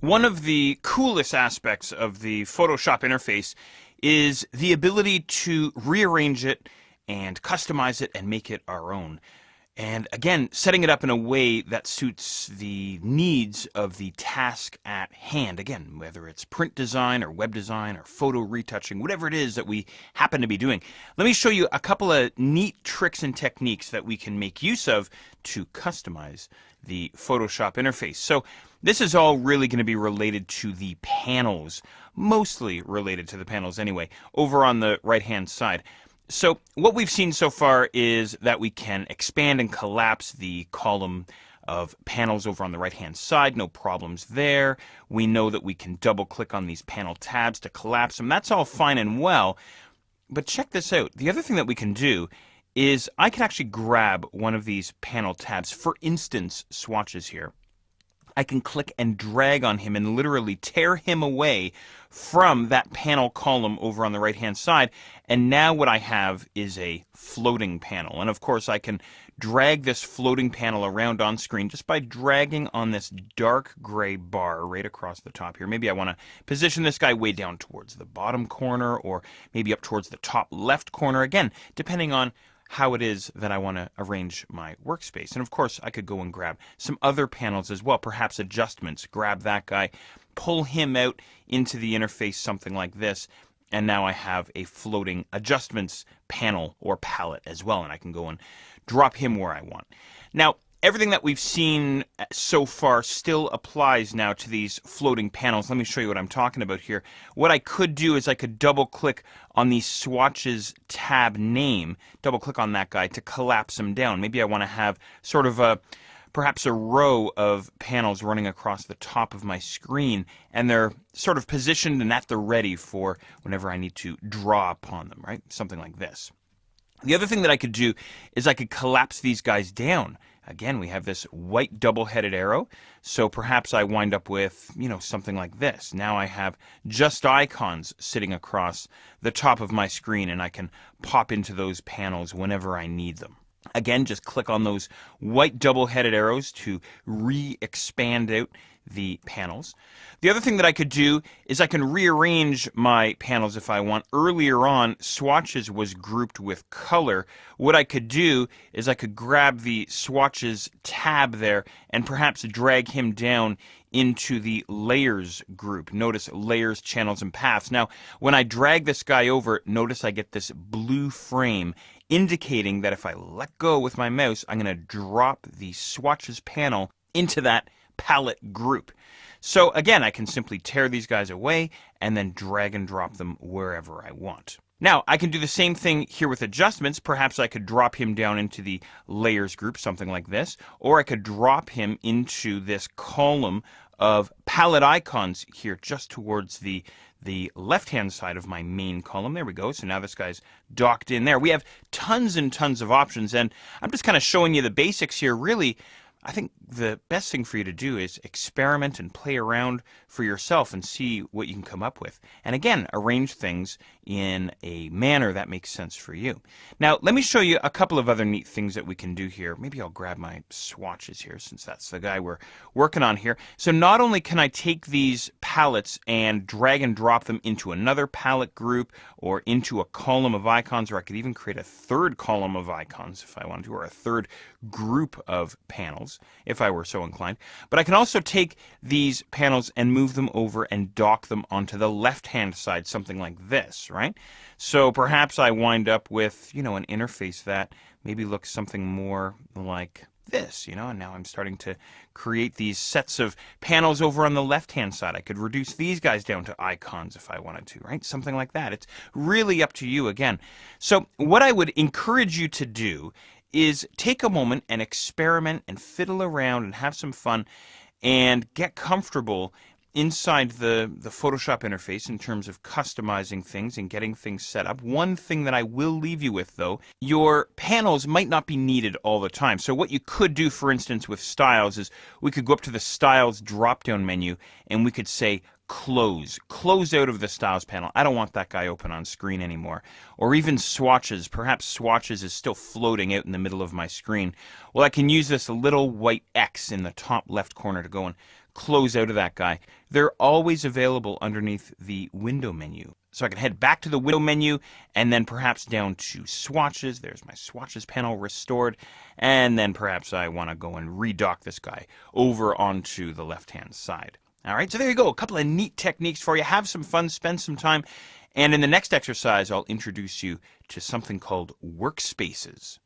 One of the coolest aspects of the Photoshop interface is the ability to rearrange it and customize it and make it our own. And again, setting it up in a way that suits the needs of the task at hand. Again, whether it's print design or web design or photo retouching, whatever it is that we happen to be doing. Let me show you a couple of neat tricks and techniques that we can make use of to customize the Photoshop interface. So this is all really going to be related to the panels, mostly related to the panels anyway, over on the right-hand side. So what we've seen so far is that we can expand and collapse the column of panels over on the right-hand side. No problems there. We know that we can double-click on these panel tabs to collapse them. That's all fine and well. But check this out. The other thing that we can do is I can actually grab one of these panel tabs. For instance, swatches here. I can click and drag on him and literally tear him away from that panel column over on the right-hand side. And now what I have is a floating panel. And of course, I can drag this floating panel around on screen just by dragging on this dark gray bar right across the top here. Maybe I want to position this guy way down towards the bottom corner, or maybe up towards the top left corner. Again, depending on how it is that I want to arrange my workspace. And of course, I could go and grab some other panels as well, perhaps adjustments. Grab that guy, pull him out into the interface, something like this, and now I have a floating adjustments panel or palette as well, and I can go and drop him where I want. Now, everything that we've seen so far still applies now to these floating panels. Let me show you what I'm talking about here. What I could do is I could double-click on the swatches tab name, double-click on that guy to collapse them down. Maybe I want to have sort of perhaps a row of panels running across the top of my screen, and they're sort of positioned and at the ready for whenever I need to draw upon them, right? Something like this. The other thing that I could do is I could collapse these guys down. Again, we have this white double-headed arrow, so perhaps I wind up with, something like this. Now I have just icons sitting across the top of my screen, and I can pop into those panels whenever I need them. Again, just click on those white double-headed arrows to re-expand out the panels. The other thing that I could do is I can rearrange my panels if I want. Earlier on, swatches was grouped with color. What I could do is I could grab the swatches tab there and perhaps drag him down into the layers group. Notice layers, channels, and paths. Now, when I drag this guy over, notice I get this blue frame indicating that if I let go with my mouse, I'm going to drop the swatches panel into that palette group. So again, I can simply tear these guys away and then drag and drop them wherever I want. Now, I can do the same thing here with adjustments. Perhaps I could drop him down into the layers group, something like this, or I could drop him into this column of palette icons here just towards the left-hand side of my main column. There we go. So now this guy's docked in there. We have tons and tons of options, and I'm just kind of showing you the basics here. Really, I think the best thing for you to do is experiment and play around for yourself and see what you can come up with. And again, arrange things in a manner that makes sense for you. Now, let me show you a couple of other neat things that we can do here. Maybe I'll grab my swatches here since that's the guy we're working on here. So not only can I take these palettes and drag and drop them into another palette group or into a column of icons, or I could even create a third column of icons if I wanted to, or a third group of panels if I were so inclined. But I can also take these panels and move them over and dock them onto the left-hand side, something like this, right? So perhaps I wind up with, an interface that maybe looks something more like this, and now I'm starting to create these sets of panels over on the left-hand side. I could reduce these guys down to icons if I wanted to, right? Something like that. It's really up to you again. So what I would encourage you to do is take a moment and experiment and fiddle around and have some fun and get comfortable inside the Photoshop interface in terms of customizing things and getting things set up. One thing that I will leave you with, though, your panels might not be needed all the time. So what you could do, for instance, with styles is we could go up to the styles drop-down menu and we could say close out of the styles panel. I don't want that guy open on screen anymore. Or even swatches. Perhaps swatches is still floating out in the middle of my screen. Well, I can use this little white X in the top left corner to go and close out of that guy. They're always available underneath the window menu. So I can head back to the window menu and then perhaps down to swatches. There's my swatches panel restored. And then perhaps I want to go and redock this guy over onto the left-hand side. All right, so there you go. A couple of neat techniques for you. Have some fun, spend some time. And in the next exercise, I'll introduce you to something called workspaces.